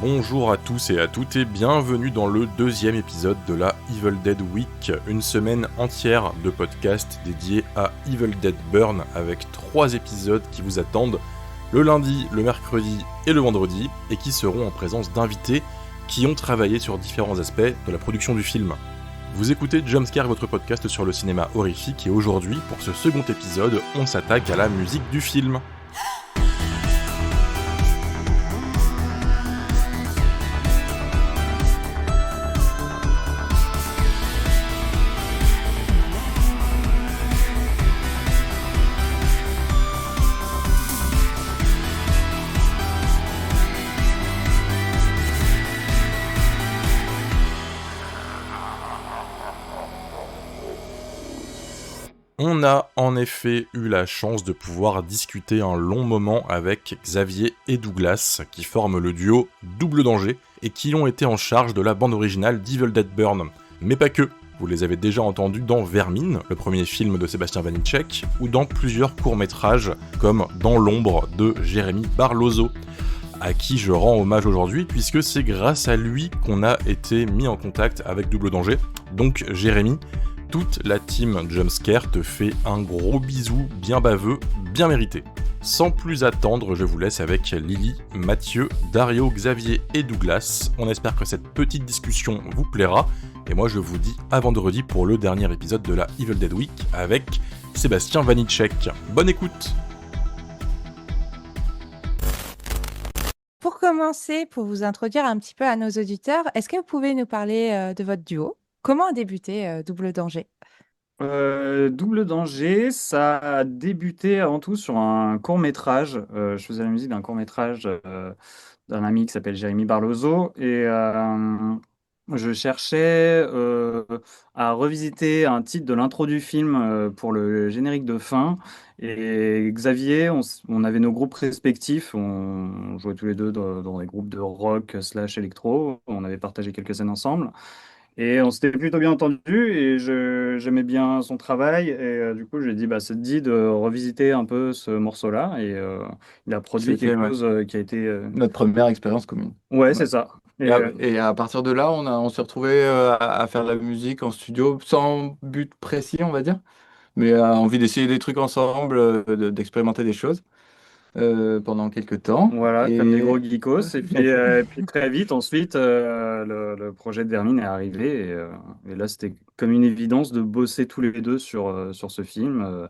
Bonjour à tous et à toutes et bienvenue dans le deuxième épisode de la Evil Dead Week, une semaine entière de podcast dédié à Evil Dead Burn avec 3 épisodes qui vous attendent le lundi, le mercredi et le vendredi et qui seront en présence d'invités qui ont travaillé sur différents aspects de la production du film. Vous écoutez Jumpscare, votre podcast sur le cinéma horrifique et aujourd'hui, pour ce second épisode, on s'attaque à la musique du film. On a en effet eu la chance de pouvoir discuter un long moment avec Xavier et Douglas, qui forment le duo Double Danger, et qui ont été en charge de la bande originale d'Evil Dead Burn. Mais pas que, vous les avez déjà entendus dans Vermine, le premier film de Sébastien Vanitschek, ou dans plusieurs courts-métrages, comme Dans l'ombre de Jérémy Barlozo, à qui je rends hommage aujourd'hui, puisque c'est grâce à lui qu'on a été mis en contact avec Double Danger. Donc Jérémy, toute la team Jumpscare te fait un gros bisou bien baveux, bien mérité. Sans plus attendre, je vous laisse avec Lily, Mathieu, Dario, Xavier et Douglas. On espère que cette petite discussion vous plaira. Et moi je vous dis à vendredi pour le dernier épisode de la Evil Dead Week avec Sébastien Vanitschek. Bonne écoute! Pour commencer, pour vous introduire un petit peu à nos auditeurs, est-ce que vous pouvez nous parler de votre duo? Comment a débuté Double Danger? Double Danger, ça a débuté avant tout sur un court-métrage. Je faisais la musique d'un court-métrage d'un ami qui s'appelle Jérémy Barlozo et je cherchais à revisiter un titre de l'intro du film pour le générique de fin. Et Xavier, on avait nos groupes respectifs, on jouait tous les deux dans des groupes de rock slash électro, on avait partagé quelques scènes ensemble. Et on s'était plutôt bien entendu et j'aimais bien son travail. Et du coup, je lui ai dit, bah, ça te dit de revisiter un peu ce morceau-là. Et il a produit C'était quelque chose qui a été. notre première expérience commune. Ouais, c'est ça. Et à partir de là, on s'est retrouvé à faire de la musique en studio sans but précis, on va dire, mais envie d'essayer des trucs ensemble, d'expérimenter des choses pendant quelques temps. Voilà, comme des gros geekos. Et puis, Ouais. puis très vite, ensuite, le projet de Vermine est arrivé. Et là, c'était comme une évidence de bosser tous les deux sur ce film.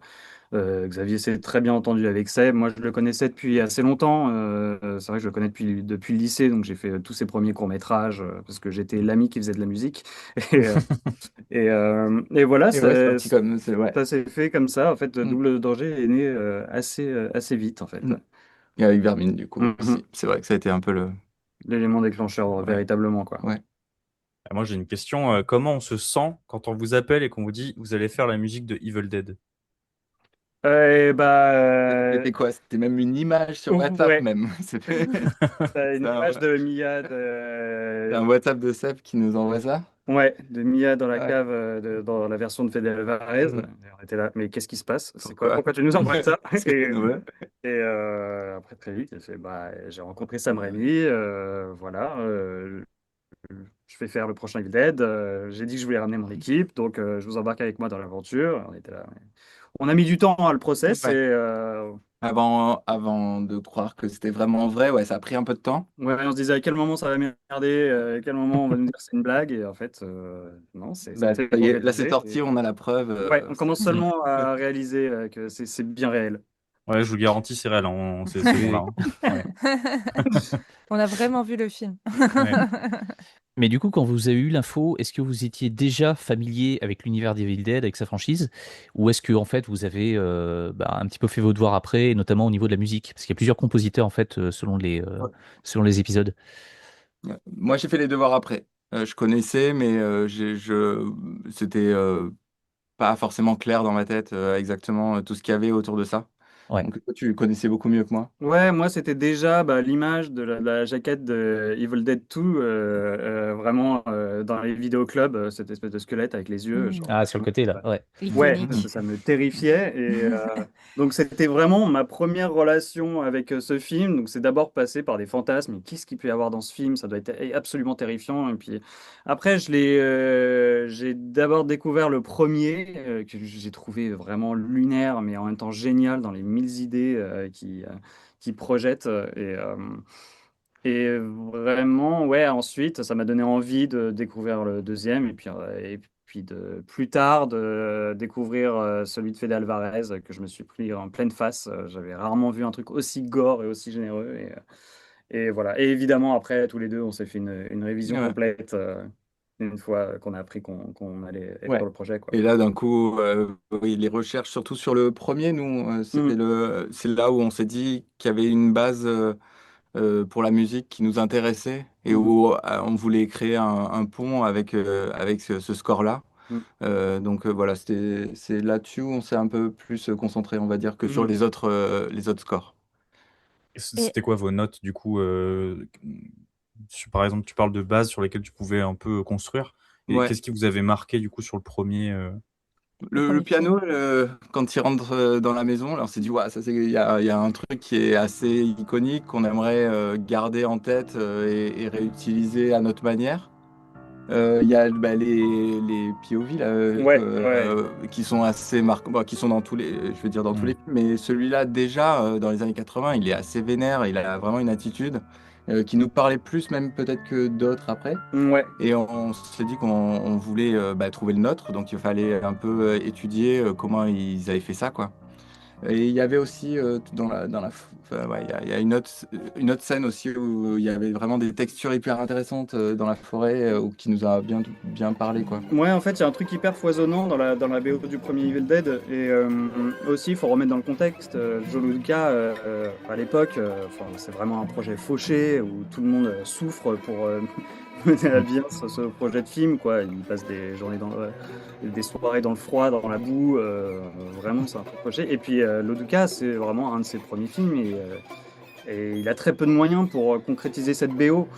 Xavier s'est très bien entendu avec Seb. Moi, je le connaissais depuis assez longtemps. C'est vrai que je le connais depuis le lycée, donc j'ai fait tous ses premiers courts-métrages parce que j'étais l'ami qui faisait de la musique. Et, euh, et voilà, Et ouais, c'est parti comme ouais. ça s'est fait comme ça. En fait, Mm. Double Danger est né assez vite, en fait. Mm. Et avec Vermine, du coup, Mhm. aussi. C'est vrai que ça a été un peu le. L'élément déclencheur, Ouais. véritablement, quoi. Ouais. Moi, j'ai une question. Comment on se sent quand on vous appelle et qu'on vous dit vous allez faire la musique de Evil Dead? Et bah, C'était quoi? C'était même une image sur WhatsApp, ouais, même. C'était t'as une c'était un, image de Mia, c'était un WhatsApp de Seb qui nous envoie ça. ouais, de Mia dans la Ouais. cave, dans la version de Fede Alvarez. Mm. Et on était là, mais qu'est-ce qui se passe? C'est quoi? Pourquoi? Pourquoi tu nous envoies ça? Ouais. Après, très vite, elle fait, bah, j'ai rencontré Sam Raimi, voilà, je vais faire le prochain Evil Dead. J'ai dit que je voulais ramener mon équipe, donc je vous embarque avec moi dans l'aventure. On était là. On a mis du temps à le process Ouais. et Avant de croire que c'était vraiment vrai, ouais, ça a pris un peu de temps. ouais, on se disait à quel moment ça va merder, à quel moment on va nous dire que c'est une blague, et en fait, non, Bah, c'est ça y est, là c'est concrétisé. sorti, on a la preuve. Ouais, on commence seulement à réaliser que c'est bien réel. Ouais, je vous garantis, c'est réel. C'est bon là. Ouais. On a vraiment vu le film. Ouais. Mais du coup, quand vous avez eu l'info, est-ce que vous étiez déjà familier avec l'univers d'Evil Dead, avec sa franchise, ou est-ce que en fait vous avez un petit peu fait vos devoirs après, et notamment au niveau de la musique, parce qu'il y a plusieurs compositeurs en fait Ouais. selon les épisodes. Moi j'ai fait les devoirs après. Je connaissais, mais c'était pas forcément clair dans ma tête exactement tout ce qu'il y avait autour de ça. Ouais. Donc toi, tu connaissais beaucoup mieux que moi. Ouais, moi c'était déjà l'image de la jaquette de Evil Dead 2, vraiment dans les vidéoclubs, cette espèce de squelette avec les yeux. Hmm. Genre, Ah, sur le côté, là, ouais. ouais, Iconique. ça me terrifiait. Donc c'était vraiment ma première relation avec ce film. Donc c'est d'abord passé par des fantasmes. Mais qu'est-ce qu'il peut y avoir dans ce film? Ça doit être absolument terrifiant. Et puis après, j'ai d'abord découvert le premier que j'ai trouvé vraiment lunaire, mais en même temps génial dans les mille idées qui projette. Et vraiment, ouais, ensuite, ça m'a donné envie de découvrir le deuxième et puis de plus tard de découvrir celui de Fede Alvarez que je me suis pris en pleine face. J'avais rarement vu un truc aussi gore et aussi généreux. Et voilà. Et évidemment, après, tous les deux, on s'est fait une révision Ouais. complète une fois qu'on a appris qu'on allait être Ouais. sur le projet, quoi. Et là, d'un coup, oui, les recherches, surtout sur le premier, nous, Mm. c'est là où on s'est dit qu'il y avait une base pour la musique qui nous intéressait et Mhm. où on voulait créer un pont avec ce score-là. Mm. Donc voilà, c'est là-dessus où on s'est un peu plus concentré, on va dire, que sur Mhm. les autres scores. Et Et c'était quoi vos notes, du coup par exemple, tu parles de bases sur lesquelles tu pouvais un peu construire. Et Ouais. qu'est-ce qui vous avait marqué, du coup, sur le premier le Le premier film. piano, quand il rentre dans la maison, alors on s'est dit, ouais, il y a un truc qui est assez iconique qu'on aimerait garder en tête et réutiliser à notre manière. Il y a les POV là, Ouais, ouais. qui sont assez marquants, bon, qui sont dans tous les, je veux dire dans tous Hmm. les films, mais celui-là déjà dans les années 80, il est assez vénère, il a vraiment une attitude qui nous parlait plus même peut-être que d'autres après. Ouais. Et on s'est dit qu'on voulait trouver le nôtre, donc il fallait un peu étudier comment ils avaient fait ça, quoi. Et il y avait aussi enfin, ouais, il y a une autre scène aussi où il y avait vraiment des textures hyper intéressantes dans la forêt qui nous a bien parlé, quoi. Ouais, en fait, il y a un truc hyper foisonnant dans la BO du premier Evil Dead. Et aussi, il faut remettre dans le contexte, Joe Luca, à l'époque, enfin, c'est vraiment un projet fauché où tout le monde souffre pour mener à bien ce projet de film, quoi. Il passe des journées des soirées dans le froid, dans la boue. Vraiment, c'est un truc fauché. Et puis, Loduca, c'est vraiment un de ses premiers films. Et il a très peu de moyens pour concrétiser cette BO.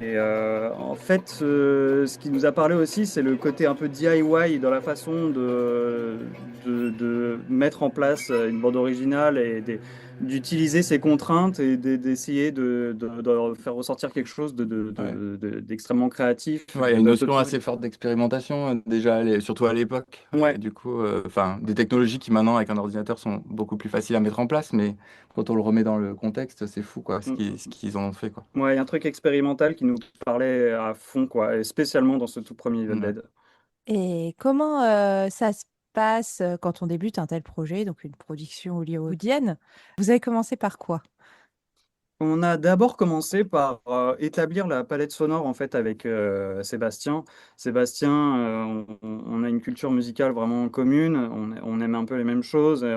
Et en fait, ce qui nous a parlé aussi, c'est le côté un peu DIY dans la façon de mettre en place une bande originale et d'utiliser ses contraintes et d'essayer de faire ressortir quelque chose Ouais. d'extrêmement créatif. Ouais, il y a une notion assez forte d'expérimentation déjà, surtout à l'époque. Et Ouais. du coup, enfin, des technologies qui maintenant avec un ordinateur sont beaucoup plus faciles à mettre en place, mais quand on le remet dans le contexte, c'est fou, quoi, ce qu'ils en ont fait, quoi. Ouais, il y a un truc expérimental qui nous parlait à fond, quoi, et spécialement dans ce tout premier Evil Ouais. Dead. Et comment ça se passe quand on débute un tel projet, donc une production hollywoodienne? Vous avez commencé par quoi? On a d'abord commencé par établir la palette sonore en fait avec Sébastien. Sébastien, on a une culture musicale vraiment commune, on aime un peu les mêmes choses, et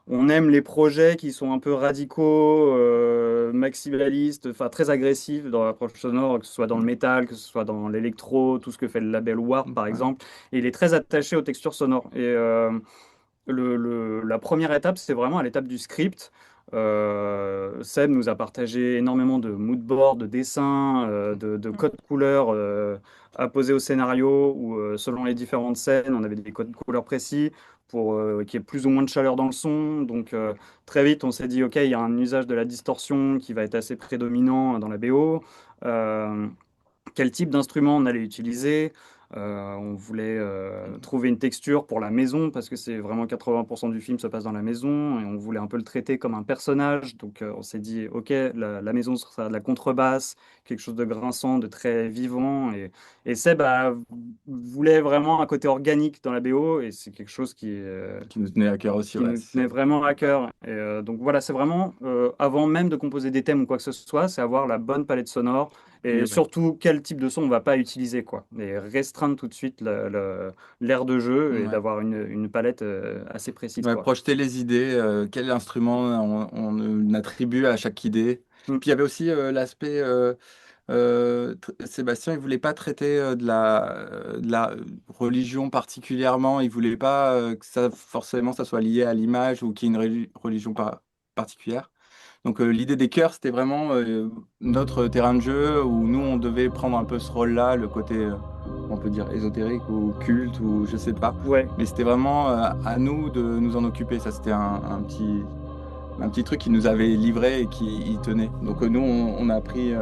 on aime les projets qui sont un peu radicaux, maximalistes, enfin très agressifs dans l'approche sonore, que ce soit dans le métal, que ce soit dans l'électro, tout ce que fait le label Warp par Ouais. exemple. Et il est très attaché aux textures sonores. Et la première étape, c'est vraiment à l'étape du script. Seb nous a partagé énormément de moodboards, de dessins, de codes couleurs à poser au scénario, où selon les différentes scènes, on avait des codes couleurs précis pour qu'il y ait plus ou moins de chaleur dans le son. Donc très vite, on s'est dit, OK, il y a un usage de la distorsion qui va être assez prédominant dans la BO. Euh, Quel type d'instrument on allait utiliser. On voulait trouver une texture pour la maison parce que c'est vraiment 80% du film se passe dans la maison et on voulait un peu le traiter comme un personnage. Donc on s'est dit, ok, la maison sera de la contrebasse, quelque chose de grinçant, de très vivant. Et Seb voulait vraiment un côté organique dans la BO et c'est quelque chose Qui nous tenait à cœur aussi, qui ouais. nous tenait vraiment à cœur. Et donc voilà, c'est vraiment, avant même de composer des thèmes ou quoi que ce soit, c'est avoir la bonne palette sonore et Ouais. surtout quel type de son on va pas utiliser, quoi. Et restreindre tout de suite l'aire de jeu et Ouais. d'avoir une palette assez précise, Ouais, quoi. projeter les idées, quel instrument on attribue à chaque idée. Mm. Puis il y avait aussi l'aspect Sébastien, il voulait pas traiter de la religion particulièrement. Il voulait pas que ça forcément ça soit lié à l'image ou qu'il y ait une religion particulière. Donc l'idée des chœurs, c'était vraiment notre terrain de jeu où nous, on devait prendre un peu ce rôle-là, le côté, on peut dire ésotérique ou culte ou je sais pas. Ouais. Mais c'était vraiment à nous de nous en occuper. Ça, c'était un petit truc qui nous avait livré et qui y tenait. Donc nous, on a appris,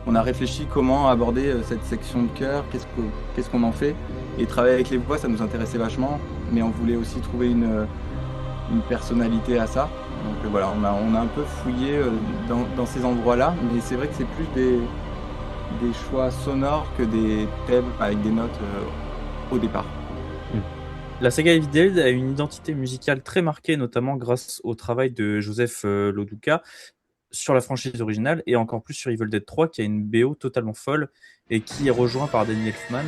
on a réfléchi comment aborder cette section de chœur, qu'est-ce qu'on en fait. Et travailler avec les voix, ça nous intéressait vachement, mais on voulait aussi trouver une personnalité à ça. Donc voilà, on a un peu fouillé dans ces endroits-là, mais c'est vrai que c'est plus des choix sonores que des thèmes avec des notes au départ. La saga Evil Dead a une identité musicale très marquée, notamment grâce au travail de Joseph Loduca sur la franchise originale et encore plus sur Evil Dead 3 qui a une BO totalement folle et qui est rejoint par Danny Elfman.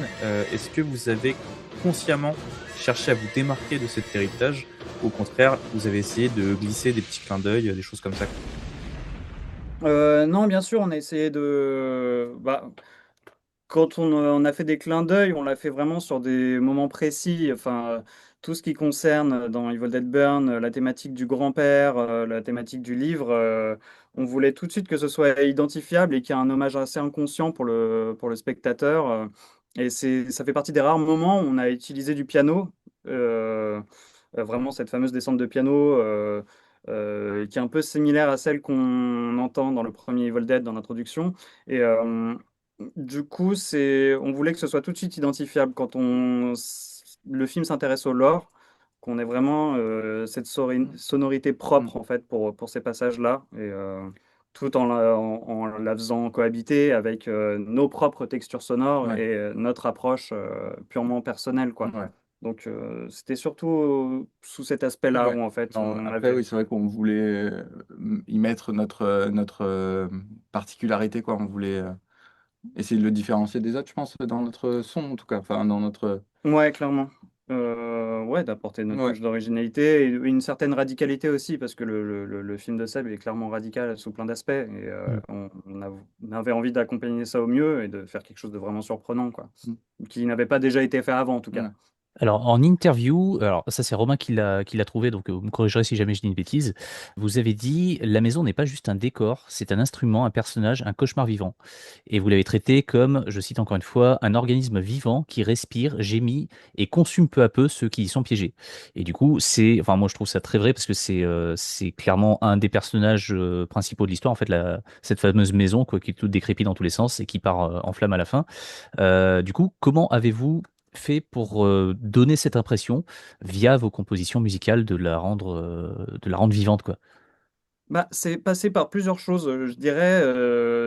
Est-ce que vous avez consciemment cherché à vous démarquer de cet héritage ou au contraire, vous avez essayé de glisser des petits clins d'œil, des choses comme ça? Non, bien sûr, on a essayé de. Bah, quand on a fait des clins d'œil, on l'a fait vraiment sur des moments précis. Enfin, tout ce qui concerne dans Evil Dead Burn, la thématique du grand-père, la thématique du livre, on voulait tout de suite que ce soit identifiable et qu'il y ait un hommage assez inconscient pour le spectateur. Et ça fait partie des rares moments où on a utilisé du piano, euh, vraiment cette fameuse descente de piano. Qui est un peu similaire à celle qu'on entend dans le premier Evil Dead dans l'introduction. Et du coup, on voulait que ce soit tout de suite identifiable quand le film s'intéresse au lore, qu'on ait vraiment cette sonorité propre en fait pour ces passages-là, et tout en la faisant cohabiter avec nos propres textures sonores Ouais. et notre approche purement personnelle, quoi. Ouais. Donc c'était surtout sous cet aspect-là Ouais. où en fait Non, on après, avait. oui, c'est vrai qu'on voulait y mettre notre particularité, quoi. On voulait essayer de le différencier des autres, je pense, dans notre son, en tout cas. Enfin, dans notre... Ouais, clairement. Ouais, d'apporter notre Ouais. touche d'originalité et une certaine radicalité aussi, parce que le film de Seb est clairement radical sous plein d'aspects. Et Mm. on avait envie d'accompagner ça au mieux et de faire quelque chose de vraiment surprenant, quoi. Mm. Qui n'avait pas déjà été fait avant, en tout cas. Ouais. Alors, en interview, alors ça c'est Romain qui l'a trouvé, donc vous me corrigerez si jamais je dis une bêtise. Vous avez dit, la maison n'est pas juste un décor, c'est un instrument, un personnage, un cauchemar vivant. Et vous l'avez traité comme, je cite encore une fois, un organisme vivant qui respire, gémit et consume peu à peu ceux qui y sont piégés. Et du coup, enfin moi je trouve ça très vrai parce que c'est clairement un des personnages principaux de l'histoire, en fait, cette fameuse maison quoi, qui est toute décrépite dans tous les sens et qui part en flamme à la fin. Du coup, comment avez-vous fait pour donner cette impression via vos compositions musicales de la rendre vivante, quoi? Bah, c'est passé par plusieurs choses. Je dirais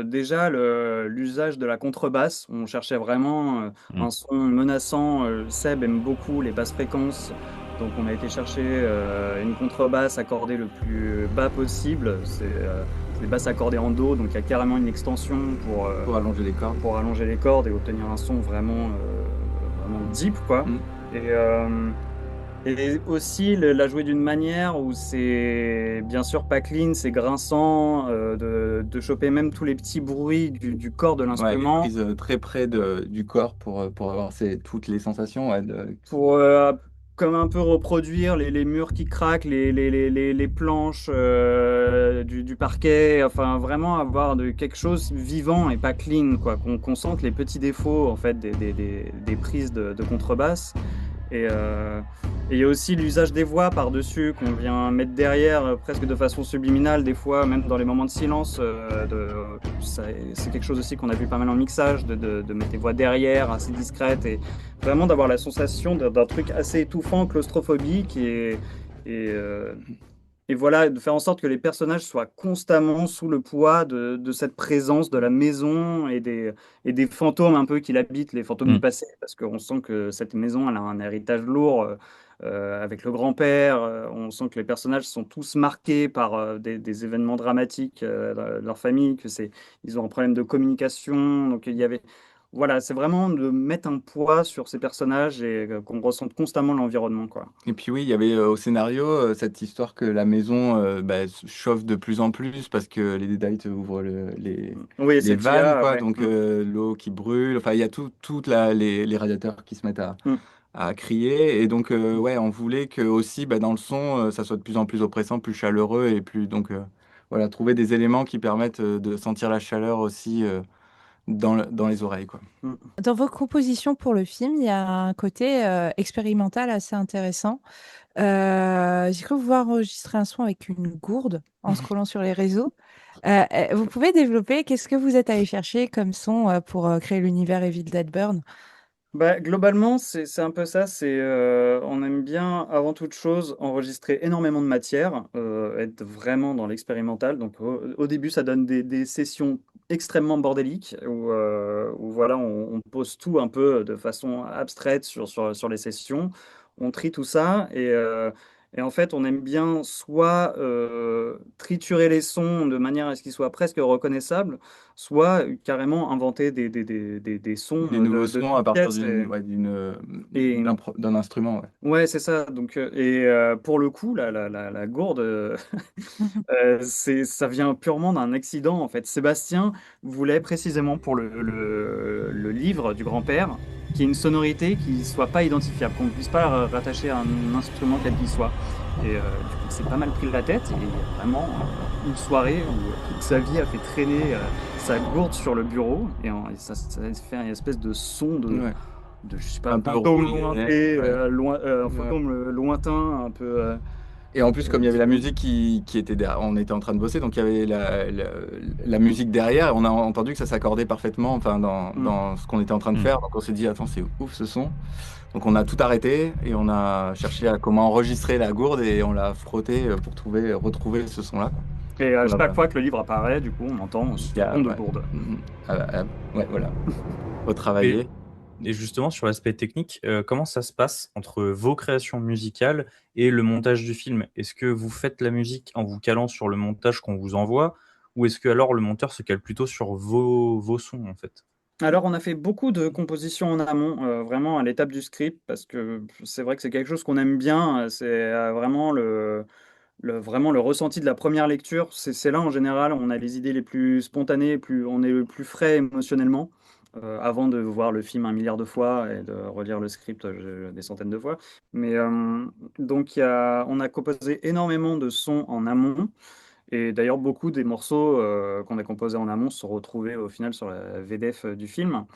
déjà l'usage de la contrebasse. On cherchait vraiment Mm. un son menaçant. Seb aime beaucoup les basses fréquences. Donc on a été chercher une contrebasse accordée le plus bas possible. C'est des basses accordées en do, donc il y a carrément une extension Pour allonger les cordes. pour allonger les cordes et obtenir un son vraiment deep, quoi. Mm. Et aussi la jouer d'une manière où c'est bien sûr pas clean, c'est grinçant, de choper même tous les petits bruits du corps de Ouais, une l'instrument prise très près du corps pour avoir toutes les sensations. Ouais, pour comme un peu reproduire les murs qui craquent, les planches du parquet, enfin vraiment avoir quelque chose vivant et pas clean, quoi, qu'on sente les petits défauts en fait des prises de contrebasse. Et il y a aussi l'usage des voix par-dessus qu'on vient mettre derrière presque de façon subliminale, des fois, même dans les moments de silence. C'est quelque chose aussi qu'on a vu pas mal en mixage, de mettre des voix derrière, assez discrètes, et vraiment d'avoir la sensation d'un truc assez étouffant, claustrophobique, et, euh, et voilà, de faire en sorte que les personnages soient constamment sous le poids de cette présence de la maison et des fantômes un peu qui l'habitent, les fantômes du Mm. passé, parce qu'on sent que cette maison, elle a un héritage lourd avec le grand-père. On sent que les personnages sont tous marqués par des événements dramatiques de leur famille, ils ont un problème de communication. Donc voilà, c'est vraiment de mettre un poids sur ces personnages et qu'on ressente constamment l'environnement, quoi. Et puis oui, il y avait au scénario cette histoire que la maison bah, se chauffe de plus en plus parce que les Deadites ouvrent Oui, les cette vannes, IA, quoi. ouais. Donc l'eau qui brûle. Enfin, il y a toutes les radiateurs qui se mettent Mm. à crier. Et donc, ouais, on voulait que aussi, bah, dans le son, ça soit de plus en plus oppressant, plus chaleureux et plus. Donc, voilà, trouver des éléments qui permettent de sentir la chaleur aussi dans les oreilles, quoi. Mm. Dans vos compositions pour le film, il y a un côté expérimental assez intéressant. J'ai cru vous voir enregistrer un son avec une gourde en scrollant sur les réseaux. Vous pouvez développer, qu'est-ce que vous êtes allé chercher comme son pour créer l'univers Evil Dead Burn? Bah, globalement, c'est un peu ça. On aime bien, avant toute chose, enregistrer énormément de matière, être vraiment dans l'expérimental. Donc, au début, ça donne des sessions extrêmement bordéliques où voilà, on pose tout un peu de façon abstraite sur les sessions. On trie tout ça et en fait, on aime bien soit triturer les sons de manière à ce qu'ils soient presque reconnaissables, soit carrément inventer des sons Des nouveaux de sons à toutes partir pièces. d'une, ouais, Et, d'un instrument, ouais. ouais, c'est ça. Donc, pour le coup, la gourde, ça vient purement d'un accident, en fait. Sébastien voulait précisément pour le livre du grand-père qu'il y ait une sonorité qui ne soit pas identifiable, qu'on ne puisse pas la rattacher à un instrument quel qu'il soit. Et du coup, c'est pas mal pris la tête. Et il y a vraiment une soirée où Xavier a fait traîner sa gourde sur le bureau et ça fait une espèce de son Ouais. je sais pas, Un peu fantôme rouillé, lointain, ouais. un Ouais. fantôme lointain, un peu. Et en plus, comme il y avait la Différent. musique qui était derrière, on était en train de bosser, donc il y avait la musique derrière, et on a entendu que ça s'accordait parfaitement, enfin, Mm. dans ce qu'on était en train de Mm. faire. Donc on s'est dit, attends, c'est ouf ce son. Donc on a tout arrêté et on a cherché à comment enregistrer la gourde et on l'a frotté pour retrouver ce son-là, quoi. Et à On l'a chaque pas- fois que le livre apparaît, du coup, on entend ce il y a- son de ouais. gourde. Mhm. Ouais, voilà. Et, Retravailler. et justement, sur l'aspect technique, comment ça se passe entre vos créations musicales et le montage du film? Est-ce que vous faites la musique en vous calant sur le montage qu'on vous envoie, ou est-ce que alors le monteur se cale plutôt sur vos sons, en fait? Alors, on a fait beaucoup de compositions en amont, vraiment à l'étape du script, parce que c'est vrai que c'est quelque chose qu'on aime bien. C'est vraiment vraiment le ressenti de la première lecture. C'est là, en général, on a les idées les plus spontanées, on est le plus frais émotionnellement, avant de voir le film un milliard de fois et de relire le script des centaines de fois. Mais donc, on a composé énormément de sons en amont. Et d'ailleurs, beaucoup des morceaux qu'on a composés en amont se sont retrouvés au final sur la VDF du film.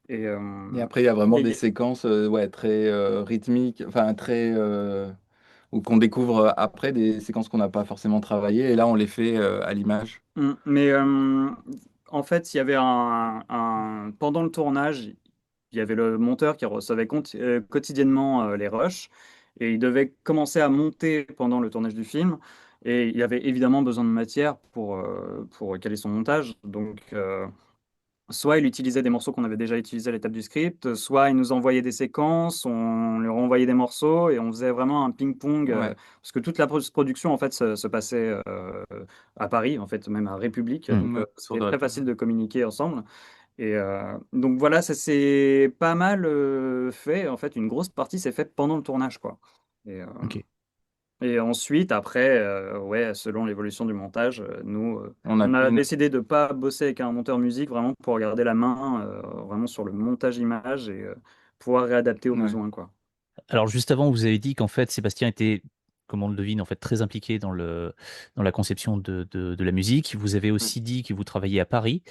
Et, euh, Et après, il y a vraiment des et- séquences ouais, très rythmiques, enfin très ou qu'on découvre après des séquences qu'on n'a pas forcément travaillées, et là on les fait à l'image. mais en fait, il y avait pendant le tournage, il y avait le monteur qui recevait quotidiennement les rushs et il devait commencer à monter pendant le tournage du film. Et il avait évidemment besoin de matière pour caler son montage. Donc, soit il utilisait des morceaux qu'on avait déjà utilisés à l'étape du script, soit il nous envoyait des séquences, on lui renvoyait des morceaux et on faisait vraiment un ping-pong, Ouais. parce que toute la post-production en fait se passait à Paris, en fait même à République, Mm. donc Ouais, autour c'était de la très table. facile de communiquer ensemble. Et donc voilà, ça s'est pas mal fait. En fait, une grosse partie s'est faite pendant le tournage, quoi. Et, Ok. et ensuite, après, ouais, selon l'évolution du montage, nous, On a on pris a une... décidé de ne pas bosser avec un monteur musique, vraiment pour garder la main vraiment sur le montage image et pouvoir réadapter aux ouais. besoins, quoi. Alors juste avant, vous avez dit qu'en fait Sébastien était, comme on le devine, en fait très impliqué dans la conception de la musique. Vous avez Mm. aussi dit que vous travailliez à Paris.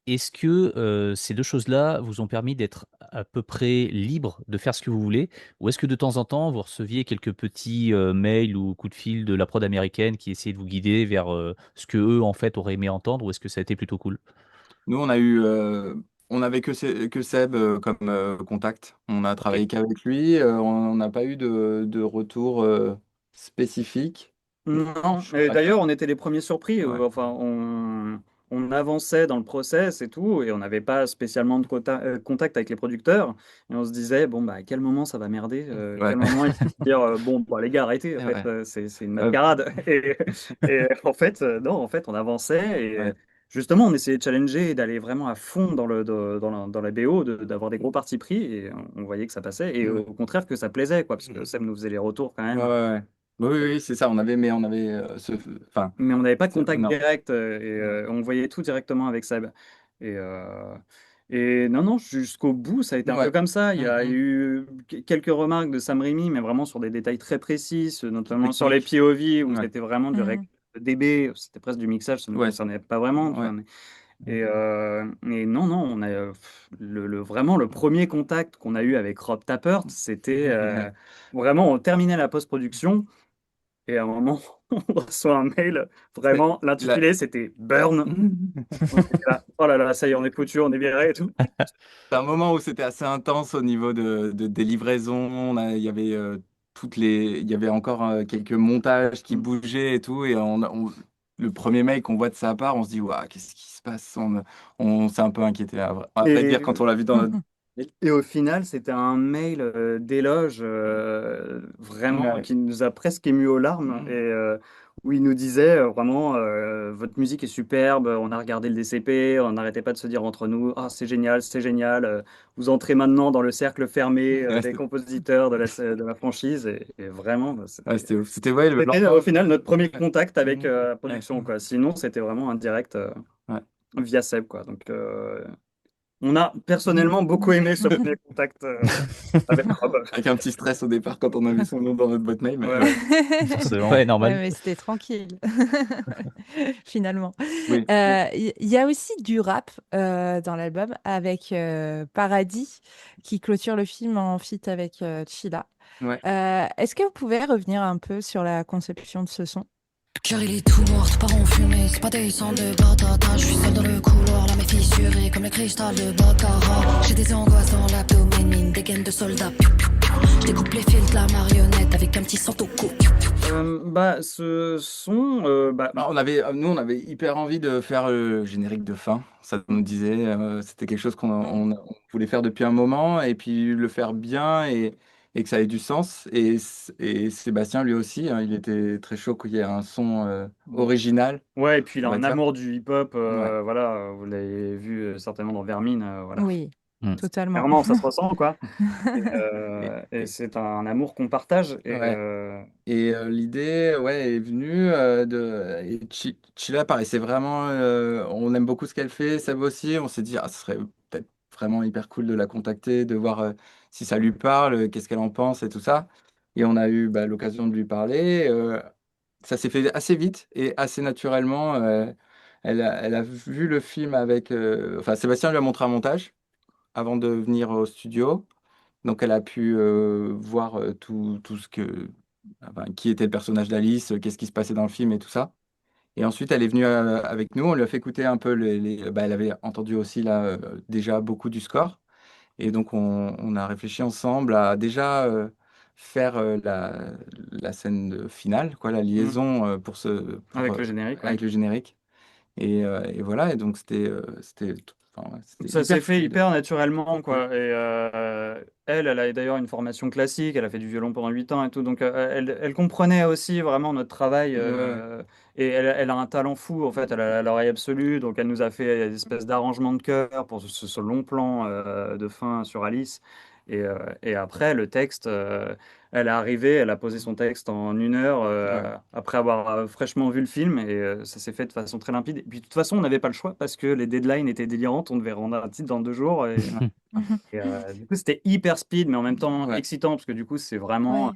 Est-ce que ces deux choses-là vous ont permis d'être à peu près libre de faire ce que vous voulez? Ou est-ce que de temps en temps, vous receviez quelques petits mails ou coups de fil de la prod américaine qui essayaient de vous guider vers ce que eux, en fait, auraient aimé entendre? Ou est-ce que ça a été plutôt cool? Nous, on avait que Seb comme contact. On a Ok. travaillé qu'avec lui. On n'a pas eu de retour spécifique. Non, Je et crois d'ailleurs, on était les premiers surpris. Ouais. Enfin, on avançait dans le process et tout, et on n'avait pas spécialement de contact avec les producteurs. Et on se disait, bon, bah, à quel moment ça va merder? À Ouais. quel moment ils vont dire, bon, bah, les gars, arrêtez, en fait, Ouais. c'est une Euh, mascarade. Et en fait, non, en fait, on avançait et ouais. justement, on essayait de challenger et d'aller vraiment à fond dans la BO, d'avoir des gros partis pris, et on voyait que ça passait, et au contraire que ça plaisait, quoi, parce que Seb nous faisait les retours quand Ouais, même. ouais, ouais. Oui, oui, oui, c'est ça. On avait enfin, Mais on n'avait pas de contact non. direct, Ouais. on voyait tout directement avec Seb. Et, non, non, jusqu'au bout, ça a été un peu Ouais. comme ça. Il y a Mm. eu quelques remarques de Sam Raimi, mais vraiment sur des détails très précis, notamment sur les Technique. POV, où Ouais. c'était vraiment du Mhm. réglage de DB, c'était presque du mixage, ça ne nous Ouais. concernait pas vraiment. Tu Ouais. vois, et non, non, on a vraiment le premier contact qu'on a eu avec Rob Tappert, c'était Ouais. vraiment, on terminait la post-production. Et à un moment, on reçoit un mail, C'est vraiment, la- l'intitulé c'était Burn. On était là, oh là là, ça y est, on est foutu, on est viré et tout. C'est un moment où c'était assez intense au niveau des livraisons. Il y avait il y avait encore quelques montages qui Mm. bougeaient et tout. Et le premier mail qu'on voit de sa part, on se dit, waouh, qu'est-ce qui se passe? On s'est un peu inquiété. À vrai Et, dire, quand on l'a vu dans notre... et au final, c'était un mail d'éloge vraiment Ouais. qui nous a presque ému aux larmes et où il nous disait vraiment votre musique est superbe, on a regardé le DCP, on n'arrêtait pas de se dire entre nous ah c'est génial, vous entrez maintenant dans le cercle fermé Ouais, des compositeurs de la franchise et vraiment bah, c'était ouf. C'était ouais, le c'était au lendemain. final notre premier Ouais. contact avec la Ouais. production quoi. Sinon c'était vraiment un direct Ouais. via Seb quoi. Donc on a personnellement beaucoup aimé ce premier contact avec Rob. Avec un petit stress au départ quand on a vu son nom dans notre boîte mail. Mais Ouais, ouais. ouais. Forcément. Ouais, Ouais, normal. mais c'était tranquille, finalement. Oui. Il y a aussi du rap dans l'album avec Paradis qui clôture le film en feat avec Chila. Ouais. Est-ce que vous pouvez revenir un peu sur la conception de ce son? Car il est tout noir, tout part en fumée, c'est pas des sangs de batata. Je suis seul dans le couloir, la main fissurée comme le cristal de Baccarat. J'ai des angoisses dans l'abdomen, mine des gaines de soldats. Piou, piou, piou. Je découpe les fils de la marionnette avec un petit santoco. Bah, ce son, Bah, nous, on avait hyper envie de faire le générique de fin. Ça nous disait, c'était quelque chose on voulait faire depuis un moment et puis le faire bien et que ça ait du sens. Et Sébastien, lui aussi, hein, il était très chaud qu'il y ait un son original, ouais, et puis il a on va un dire. amour du hip-hop, Ouais. voilà, vous l'avez vu certainement dans Vermine, voilà. Oui, Mm. totalement. Clairement, ça se ressent, quoi. Et, Et c'est un amour qu'on partage. ouais. Et l'idée, ouais, est venue Chila, pareil, c'est vraiment, on aime beaucoup ce qu'elle fait, Seb aussi, on s'est dit, ah, ce serait peut-être vraiment hyper cool de la contacter, de voir si ça lui parle, qu'est-ce qu'elle en pense et tout ça. Et on a eu bah, l'occasion de lui parler. Ça s'est fait assez vite et assez naturellement. Elle a vu le film avec... enfin, Sébastien lui a montré un montage avant de venir au studio. Donc elle a pu voir tout ce que, enfin, qui était le personnage d'Alice, qu'est-ce qui se passait dans le film et tout ça. Et ensuite elle est venue avec nous, on lui a fait écouter un peu bah, elle avait entendu aussi là déjà beaucoup du score. Et donc on a réfléchi ensemble à déjà faire la scène finale, quoi, la Mm. liaison Avec le générique, ouais. avec le générique. Et voilà, et donc enfin, ouais, c'était Ça hyper s'est fait fluide. hyper naturellement, Ouais. quoi. Et elle a d'ailleurs une formation classique, elle a fait du violon pendant 8 ans et tout, donc elle comprenait aussi vraiment notre travail. Ouais. Et elle a un talent fou, en fait, elle a l'oreille absolue, donc elle nous a fait des espèces d'arrangements de chœur pour ce long plan de fin sur Alice. Et après, le texte, elle est arrivée, elle a posé son texte en 1 heure Ouais. après avoir fraîchement vu le film, et ça s'est fait de façon très limpide. Et puis, de toute façon, on n'avait pas le choix parce que les deadlines étaient délirantes, on devait rendre un titre dans 2 jours. Et, du coup, c'était hyper speed, mais en même temps Ouais. excitant, parce que du coup, c'est vraiment, Ouais.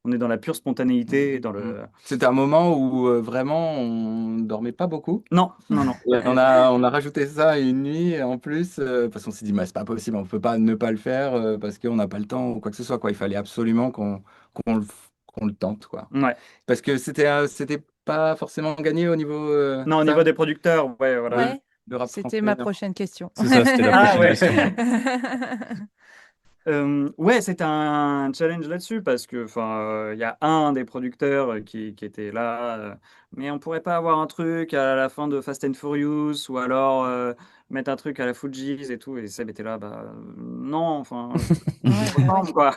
on est dans la pure spontanéité, dans Mm. le... C'était un moment où vraiment on dormait pas beaucoup. Non, non, non. Et on a rajouté ça une nuit en plus parce qu'on s'est dit, bah, c'est pas possible, on peut pas ne pas le faire parce qu'on n'a pas le temps ou quoi que ce soit, quoi. Il fallait absolument qu'on le tente, quoi. Ouais. Parce que c'était pas forcément gagné au niveau Non, au niveau ça, des producteurs, ouais, voilà. de, Ouais, de rap c'était français. ma prochaine question. C'est ça, c'était la Ah prochaine ouais. question. Ouais, c'était un challenge là-dessus parce que, enfin, il y a un des producteurs qui était là, mais on pourrait pas avoir un truc à la fin de Fast and Furious ou alors mettre un truc à la Fugees et tout, et Seb était là, bah non, enfin, Ouais, ressemble, quoi.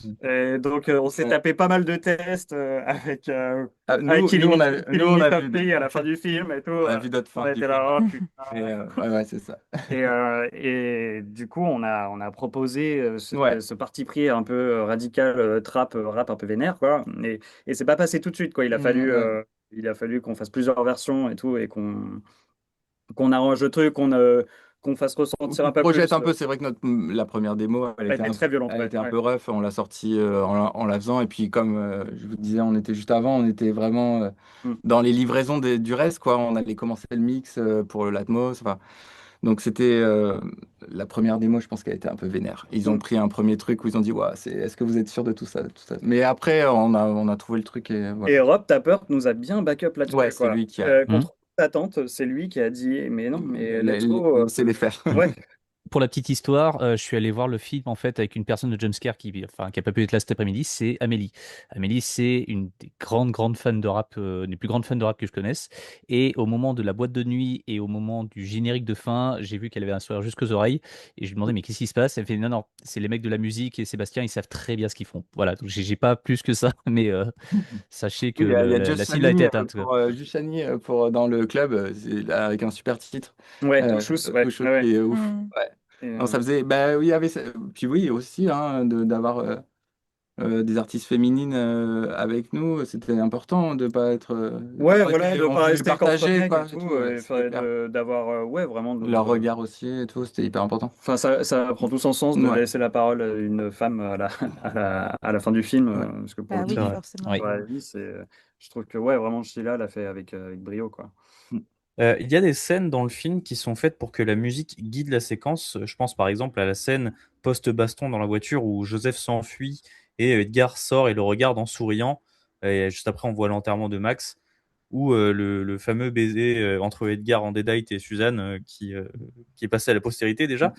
Mm. Et donc, on s'est Ouais. tapé pas mal de tests avec, Ah, avec nous, on a, Killing nous, on Me a Softly à la fin du film et tout. on a vu d'autres On fins du était film. là, oh putain. Ouais, c'est ça. Et du coup, on a proposé Ouais. ce parti pris un peu radical, trap, rap un peu vénère, quoi. Et c'est pas passé tout de suite, quoi. Ouais. Il a fallu qu'on fasse plusieurs versions et tout, et qu'on arrange le truc, qu'on fasse ressentir On un peu projette plus. un peu, c'est vrai que la première démo, Elle était très violente, elle ouais. était un Ouais. peu rough, on l'a sortie en la faisant, et puis comme je vous disais, on était juste avant, on était vraiment Mm. dans les livraisons du reste, quoi. On allait commencer le mix pour l'Atmos, enfin. Donc c'était la première démo, je pense qu'elle était un peu vénère. Ils ont Mm. pris un premier truc où ils ont dit, ouais, est-ce que vous êtes sûr de tout ça, tout ça? Mais après, on a trouvé le truc et voilà. Et Rob Tapert nous a bien backup Ouais, là-dessus, c'est quoi. lui qui a Hmm. Contre toute attente, c'est lui qui a dit, mais non, mais let's go. laissé les faire. Ouais. Pour la petite histoire, je suis allé voir le film en fait avec une personne de jumpscare qui a pas pu être là cet après-midi, c'est Amélie. Amélie, c'est une des grandes fans de rap, des plus grandes fans de rap que je connaisse. Et au moment de la boîte de nuit et au moment du générique de fin, j'ai vu qu'elle avait un sourire jusqu'aux oreilles et je lui demandais mais qu'est-ce qui se passe? Elle fait non, c'est les mecs de la musique et Sébastien, ils savent très bien ce qu'ils font. Voilà, donc j'ai pas plus que ça, mais sachez que Il y a la Just cible a été Shani atteinte, quoi. Just Shani, dans le club, avec un super titre. Ouais, Touchous, ouais. Touchous, Ouais, ouais. qui est ouf. Mm. Ouais. Et, Non, ça faisait. Bah oui, il y avait puis oui, aussi, hein, d'avoir des artistes féminines avec nous, c'était important de pas être. ouais, voilà, de On pas voulait rester qu'entre partager, mecs et quoi, et tout, tout, ouais, c'était hyper. d'avoir, ouais, vraiment. Leur regard aussi, et tout, c'était hyper important. Enfin, ça prend tout son sens de Ouais, laisser la parole à une femme à la fin du film, ouais. parce que pour Bah le C'est oui, coup, vrai. forcément. Oui. sur la vie, je trouve que, ouais, vraiment, Sheila l'a fait avec brio, quoi. Il y a des scènes dans le film qui sont faites pour que la musique guide la séquence. Je pense par exemple à la scène post-baston dans la voiture où Joseph s'enfuit et Edgar sort et le regarde en souriant. Et juste après, on voit l'enterrement de Max, ou le fameux baiser entre Edgar en Deadite et Suzanne qui est passé à la postérité déjà.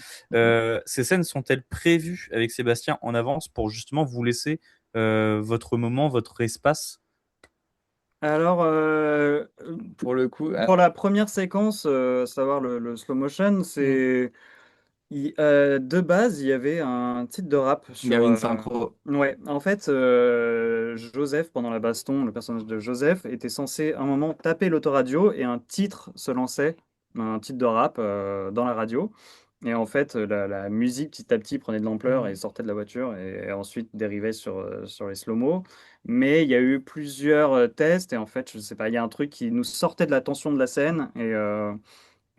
Ces scènes sont-elles prévues avec Sébastien en avance pour justement vous laisser votre moment, votre espace? Alors, Pour le coup, pour la première séquence, savoir le slow motion, de base, il y avait un titre de rap il y sur. avait une synchro. Ouais, en fait, Joseph, pendant la baston, le personnage de Joseph était censé à un moment taper l'autoradio et un titre se lançait, un titre de rap dans la radio. Et en fait, la musique petit à petit prenait de l'ampleur et sortait de la voiture et ensuite dérivait sur les slow-mo. Mais il y a eu plusieurs tests et en fait, je sais pas, il y a un truc qui nous sortait de la tension de la scène et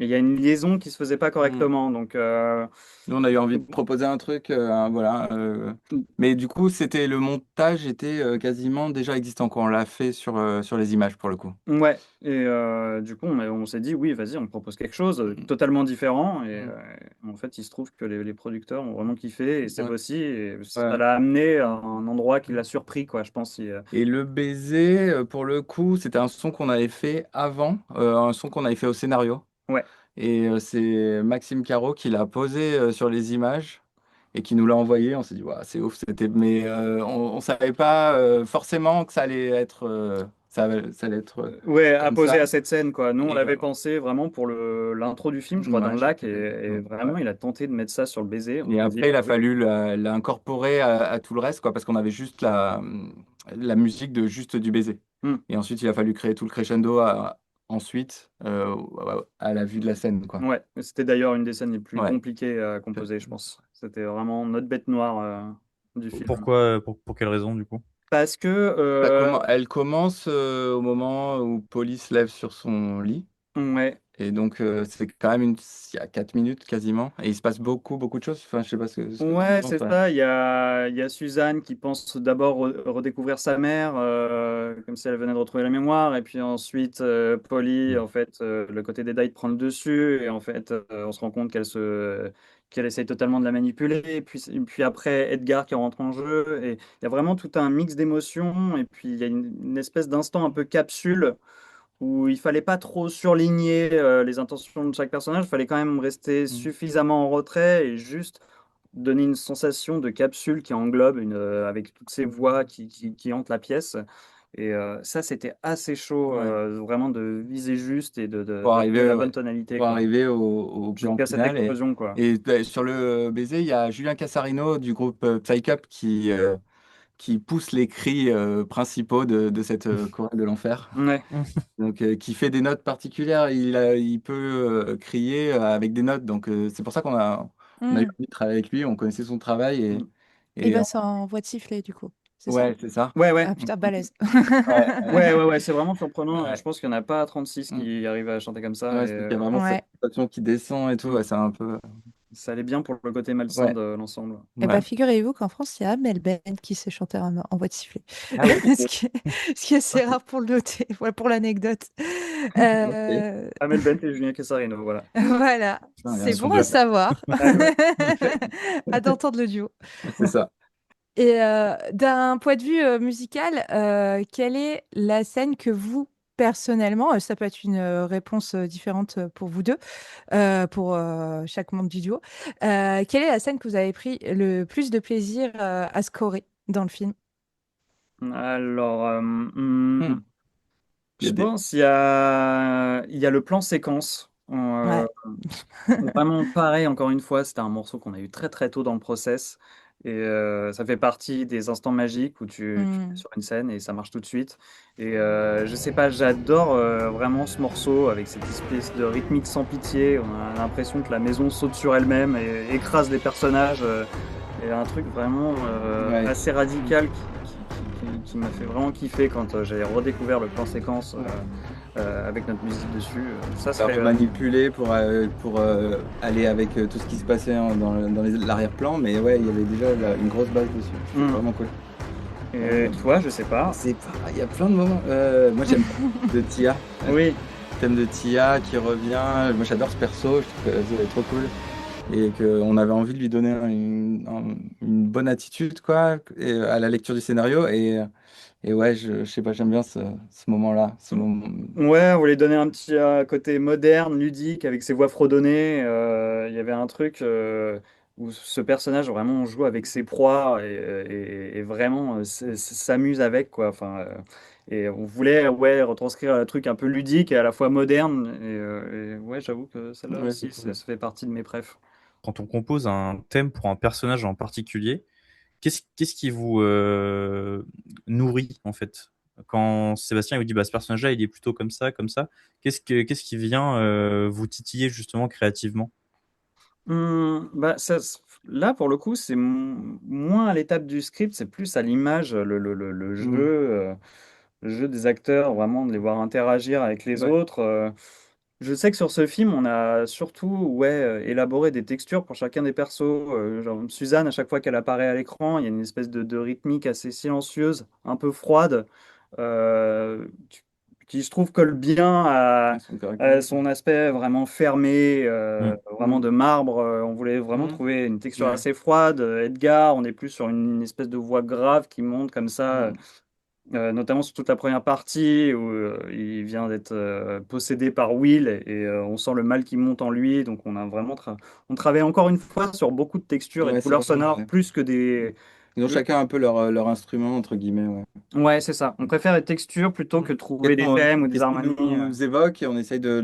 il y a une liaison qui se faisait pas Mm. correctement. Donc, Nous, on a eu envie de proposer un truc, voilà. Mais du coup, le montage était quasiment déjà existant quand on l'a fait sur les images pour le coup. ouais. Et du coup, on s'est dit, oui, vas-y, on propose quelque chose totalement différent. Et Mm. en fait, il se trouve que les producteurs ont vraiment kiffé et Seb Ouais. aussi. Et ça Ouais. l'a amené à un endroit qui l'a surpris, quoi, je pense. Et le baiser, pour le coup, c'était un son qu'on avait fait avant, un son qu'on avait fait au scénario. Ouais. Et c'est Maxime Caro qui l'a posé sur les images et qui nous l'a envoyé. On s'est dit, ouais, c'est ouf, mais on savait pas forcément que ça allait être, ça allait être Ouais, comme apposé ça. à cette scène, quoi. Nous, on Et l'avait pensé vraiment pour l'intro du film, je crois, dans ouais, le lac, et ouais. vraiment, il a tenté de mettre ça sur le baiser. On Et a dit, après, il bah a oui. fallu l'incorporer à tout le reste, quoi, parce qu'on avait juste la musique de juste du baiser. Hmm. Et ensuite, il a fallu créer tout le crescendo ensuite à la vue de la scène, quoi. Ouais, c'était d'ailleurs une des scènes les plus Ouais. compliquées à composer, je pense. C'était vraiment notre bête noire du film. Pourquoi, pour quelle raison du coup? Parce que, Elle commence au moment où Polly se lève sur son lit. ouais, Et donc, c'est quand même il y a 4 minutes quasiment. Et il se passe beaucoup de choses. Enfin, je sais pas ce que tu ouais, penses. c'est Ouais. ça. Il y a Suzanne qui pense d'abord redécouvrir sa mère, comme si elle venait de retrouver la mémoire. Et puis ensuite, Polly, en fait, le côté des dates prend le dessus. Et en fait, on se rend compte qu'elle essaye totalement de la manipuler. Et puis après, Edgar qui rentre en jeu. Et il y a vraiment tout un mix d'émotions. Et puis, il y a une espèce d'instant un peu capsule où il fallait pas trop surligner les intentions de chaque personnage. Il fallait quand même rester Mm. suffisamment en retrait et juste donner une sensation de capsule qui englobe avec toutes ces voix qui hantent la pièce. Et ça, c'était assez chaud, Ouais. vraiment de viser juste et Pour de trouver arriver, la ouais, bonne tonalité, pour quoi. arriver au plan Jusqu'à cette final. explosion, quoi. Et bah, sur le baiser, il y a Julien Casarino du groupe Psy Up qui pousse les cris principaux de cette chorale de l'enfer. Ouais. Donc, qui fait des notes particulières. Il peut crier avec des notes. Donc, c'est pour ça on a eu Hmm. envie de travailler avec lui. On connaissait son travail. Mmh. Et Et ben, c'est en voix de sifflet, du coup. C'est ça? ouais, c'est ça. Ouais, ouais. Ah putain, balèze. Ouais, Ouais, ouais, ouais, c'est vraiment surprenant. ouais. Je pense qu'il n'y en a pas 36 Mm. qui arrivent à chanter comme ça. Ouais, Et c'est qu'il y a vraiment cette Ouais. sensation qui descend et tout. mm, Ouais, c'est un peu. ça allait bien pour le côté malsain Ouais, de l'ensemble. Eh ben, ouais. figurez-vous qu'en France, il y a Amel Ben qui sait chanter en voix de sifflet. Ah ouais, Ce qui est assez rare pour le noter, voilà, pour l'anecdote. ok. Amel Bent et Julien Casarino, voilà. Voilà, Putain, il y a un c'est Ils sont bon truc. à bien. savoir. Ouais, ouais. À d'entendre le duo. C'est ça. Et d'un point de vue musical, quelle est la scène que vous, personnellement, ça peut être une réponse différente pour vous deux, pour chaque membre du duo, quelle est la scène que vous avez pris le plus de plaisir à scorer dans le film? Alors, Hmm. Il y a je des. pense il y a le plan séquence. Ouais. Vraiment pareil, encore une fois, c'était un morceau qu'on a eu très très tôt dans le process. Et ça fait partie des instants magiques où tu es Hmm. sur une scène et ça marche tout de suite. Et je sais pas, j'adore vraiment ce morceau avec cette espèce de rythmique sans pitié. On a l'impression que la maison saute sur elle-même et écrase les personnages. Et un truc vraiment Ouais. assez radical qui m'a fait vraiment kiffer quand j'ai redécouvert le plan séquence avec notre musique dessus. Ça Ça serait. manipuler pour aller avec tout ce qui se passait dans l'arrière-plan. Mais ouais, il y avait déjà une grosse base dessus. C'était Mm. vraiment cool. Et toi, je sais pas. C'est pas. Il y a plein de moments. Moi, j'aime le Tia. Oui. Le thème de Tia qui revient. Moi, j'adore ce perso. Je trouve que c'est trop cool. Et qu'on avait envie de lui donner une bonne attitude, quoi, à la lecture du scénario. Et ouais, je sais pas, j'aime bien ce moment-là. Ce moment. Ouais, on voulait donner un petit côté moderne, ludique, avec ses voix fredonnées. Il y avait un truc où ce personnage vraiment joue avec ses proies et vraiment s'amuse avec, quoi. Enfin, et on voulait ouais, retranscrire un truc un peu ludique et à la fois moderne. Et ouais, j'avoue que celle-là Ouais, c'est aussi, cool. ça fait partie de mes préfs. Quand on compose un thème pour un personnage en particulier, qu'est-ce qui vous nourrit en fait? Quand Sébastien il vous dit bah, ce personnage-là il est plutôt comme ça, qu'est-ce qui vient vous titiller justement créativement? Bah, là, pour le coup, c'est moins à l'étape du script, c'est plus à l'image, le jeu, Mm. le jeu des acteurs, vraiment de les voir interagir avec les Ouais. autres. Je sais que sur ce film, on a surtout ouais, élaboré des textures pour chacun des persos. Genre Suzanne, à chaque fois qu'elle apparaît à l'écran, il y a une espèce de rythmique assez silencieuse, un peu froide, euh, qui, qui, je trouve, colle bien Ouais, son caractère. à son aspect vraiment fermé, Hmm. vraiment de marbre. On voulait vraiment Mm. trouver une texture Ouais. assez froide. Edgar, on est plus sur une espèce de voix grave qui monte comme ça. Mm. Notamment sur toute la première partie où il vient d'être possédé par Will et on sent le mal qui monte en lui. Donc on a vraiment on travaille encore une fois sur beaucoup de textures et de Ouais, c'est couleurs vrai. sonores Ouais. plus que des. Ils ont chacun un peu leur instrument, entre guillemets. Ouais. Ouais, c'est ça. On préfère les textures plutôt que trouver des Qu'est-ce thèmes ou des qu'est-ce qu'ils harmonies. nous évoquent et on essaye de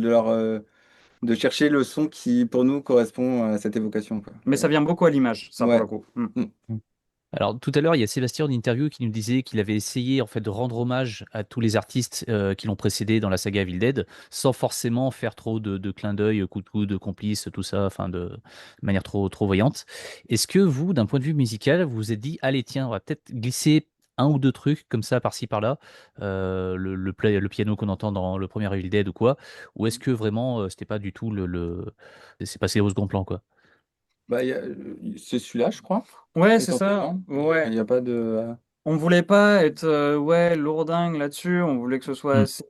chercher le son qui, pour nous, correspond à cette évocation, quoi. Mais ça vient beaucoup à l'image, ça pour Ouais. le coup. Mm. Mm. Alors tout à l'heure, il y a Sébastien en interview qui nous disait qu'il avait essayé en fait de rendre hommage à tous les artistes qui l'ont précédé dans la saga Evil Dead, sans forcément faire trop de clins d'œil, coup de coude, complice, tout ça, enfin de manière trop voyante. Est-ce que vous, d'un point de vue musical, vous vous êtes dit, allez tiens, on va peut-être glisser un ou deux trucs comme ça par-ci par-là, le piano qu'on entend dans le premier Evil Dead ou quoi, ou est-ce que vraiment c'était pas du tout c'est passé au second plan quoi? Bah, c'est celui-là, je crois, Ouais, c'est ça. essentiellement. Il Ouais. n'y a pas de. On voulait pas être ouais, lourdingue là-dessus, on voulait que ce soit Hmm. assez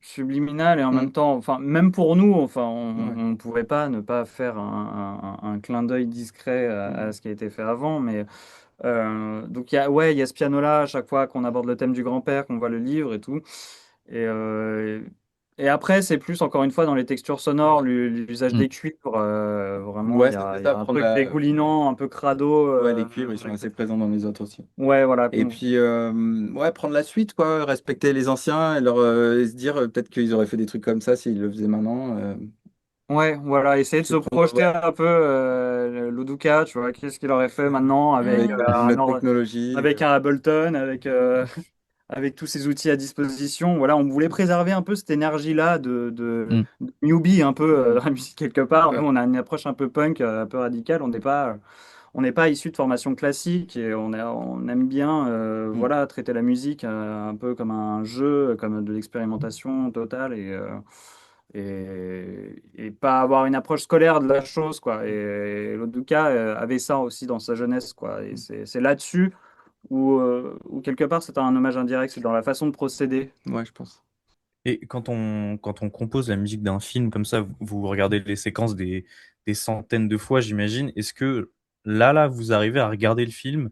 subliminal et en même Mm. temps, enfin, même pour nous, enfin, Ouais. on pouvait pas ne pas faire un clin d'œil discret à Mm. ce qui a été fait avant, mais donc ouais, il y a ce piano-là à chaque fois qu'on aborde le thème du grand-père, qu'on voit le livre et tout. Et Et après, c'est plus, encore une fois, dans les textures sonores, l'usage Mm. des cuivres. Vraiment, Ouais, il y c'était a ça, un prendre truc dégoulinant, un peu crado. Ouais, les cuivres, ils sont assez présents dans les autres aussi. Ouais, voilà. Et puis, ouais, prendre la suite, quoi, respecter les anciens et et se dire peut-être qu'ils auraient fait des trucs comme ça s'ils le faisaient maintenant. Ouais, voilà, essayer de se C'est prendre, projeter ouais, un peu Loduca, tu vois, qu'est-ce qu'il aurait fait maintenant avec notre or- technologie. avec un Ableton, avec tous ces outils à disposition. Voilà, on voulait préserver un peu cette énergie-là Mm. de newbie un peu dans la musique quelque part. Nous, Ouais. on a une approche un peu punk, un peu radicale. On n'est pas issu de formation classique et on aime bien Mm. voilà, traiter la musique un peu comme un jeu, comme de l'expérimentation totale et pas avoir une approche scolaire de la chose, quoi. Et Loduca avait ça aussi dans sa jeunesse, quoi. Et c'est là-dessus où quelque part c'est un hommage indirect, c'est dans la façon de procéder. Ouais, je pense. Et quand on compose la musique d'un film comme ça, vous regardez les séquences des centaines de fois, j'imagine. Est-ce que là, vous arrivez à regarder le film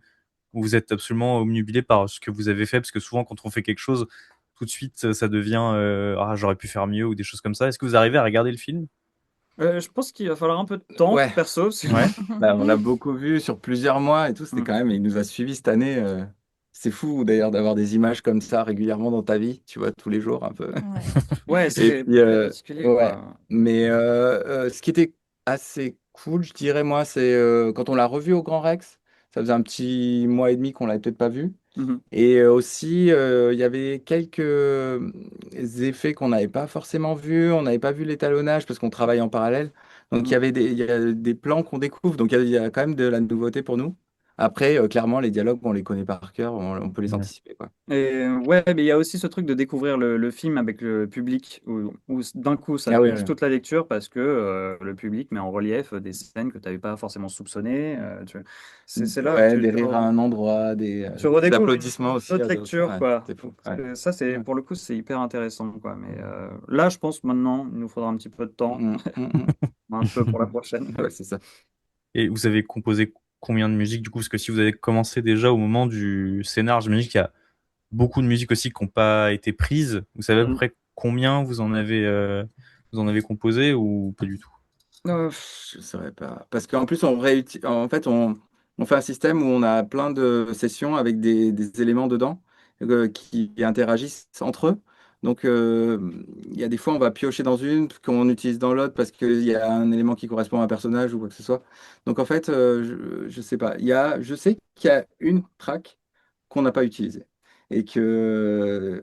ou vous êtes absolument obnubilé par ce que vous avez fait? Parce que souvent, quand on fait quelque chose, tout de suite, ça devient ah, j'aurais pu faire mieux ou des choses comme ça. Est-ce que vous arrivez à regarder le film? Je pense qu'il va falloir un peu de temps, Ouais, perso, parce que- Ouais. bah, on l'a beaucoup vu sur plusieurs mois et tout. C'était Mm. quand même, il nous a suivis cette année. C'est fou d'ailleurs d'avoir des images comme ça régulièrement dans ta vie, tu vois, tous les jours un peu. Ouais. Ouais, Et c'est puis, très particulier, ouais. quoi. Mais ce qui était assez cool, je dirais, moi, c'est quand on l'a revu au Grand Rex, ça faisait un petit mois et demi qu'on l'avait peut-être pas vu. Mhm. Et aussi, il y avait quelques effets qu'on n'avait pas forcément vus. On n'avait pas vu l'étalonnage parce qu'on travaille en parallèle. Donc, Mhm. il y a des plans qu'on découvre. Donc, il y a quand même de la nouveauté pour nous. Après, clairement, les dialogues, on les connaît par cœur. On peut les Ouais. anticiper, quoi. Et ouais, mais il y a aussi ce truc de découvrir le film avec le public, où d'un coup ça Ah oui, change oui. toute la lecture parce que le public met en relief des scènes que tu n'avais pas forcément soupçonnées. C'est là que Ouais, des rires à un endroit, tu des redécouvres applaudissements une aussi autre à d'autres. lecture, Ouais, quoi. c'était fou. Parce Ouais. que ça, Ouais. pour le coup, c'est hyper intéressant, quoi. Mais là, je pense maintenant, il nous faudra un petit peu de temps, Mm, mm, un peu pour la prochaine. mm. Ouais, c'est ça. Et vous avez composé combien de musique du coup? Parce que si vous avez commencé déjà au moment du scénar, j'imagine qu'il y a beaucoup de musiques aussi qui n'ont pas été prises. Vous savez à peu Mhm. près combien vous en avez composé ou pas du tout? Euh, Je ne saurais pas. Parce qu'en plus, en fait, on fait un système où on a plein de sessions avec des éléments dedans qui interagissent entre eux. Donc, il y a des fois, on va piocher dans une qu'on utilise dans l'autre parce qu'il y a un élément qui correspond à un personnage ou quoi que ce soit. Donc, en fait, je sais pas. Je sais qu'il y a une track qu'on n'a pas utilisée. oui. Et que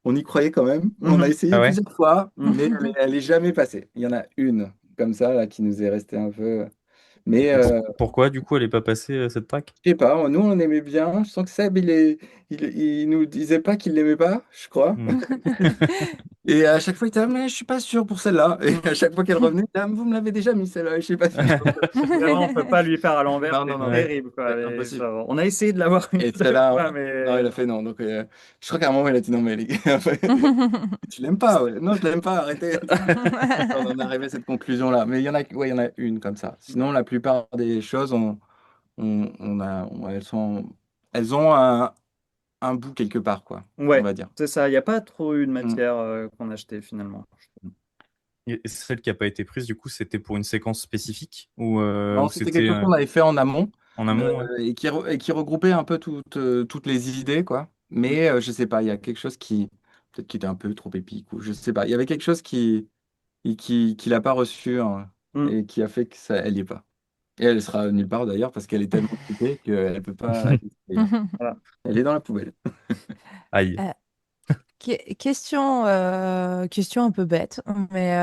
on y croyait quand même. On a Mhm. Ah essayé ouais? plusieurs fois, Mhm. mais elle est jamais passée. Il y en a une comme ça là qui nous est restée un peu. Mais Et pourquoi du coup elle est pas passée cette track? je sais pas. Nous on aimait bien. Je sens que Seb il nous disait pas qu'il l'aimait pas, je crois. Hmm. Et à chaque fois il était mais je suis pas sûr pour celle-là. Et à chaque fois qu'elle revenait, il était, vous me l'avez déjà mis celle-là. Je sais pas si. Vraiment, on peut pas lui faire à l'envers, Non c'est non non. Ouais. terrible, quoi. C'est Et impossible. on a essayé de l'avoir une Et ou deux celle-là, fois, non, mais il a fait non. Donc je crois qu'à un moment il a dit non mais les gars, tu l'aimes pas, ouais. Non, je l'aime pas, arrêtez. On en est arrivé à cette conclusion-là. Mais il y en a une comme ça. Sinon, la plupart des choses, elles ont un bout quelque part, quoi, on ouais, va dire. c'est ça. Il n'y a pas trop eu de Mm. matière qu'on achetait finalement. Et celle qui a pas été prise du coup c'était pour une séquence spécifique ou Non, ou c'était c'était quelque chose qu'on avait fait en amont en amont? Ouais. et qui regroupait un peu toutes les idées, quoi. Mais je sais pas, il y a quelque chose peut-être qui était un peu trop épique ou je sais pas. Il y avait quelque chose qui l'a pas reçu hein, Mm. et qui a fait que ça, elle y est pas. Et elle sera nulle part d'ailleurs parce qu'elle est tellement occupée qu'elle peut pas être ailleurs. Voilà. Elle est dans la poubelle. Aïe. Euh, question un peu bête, mais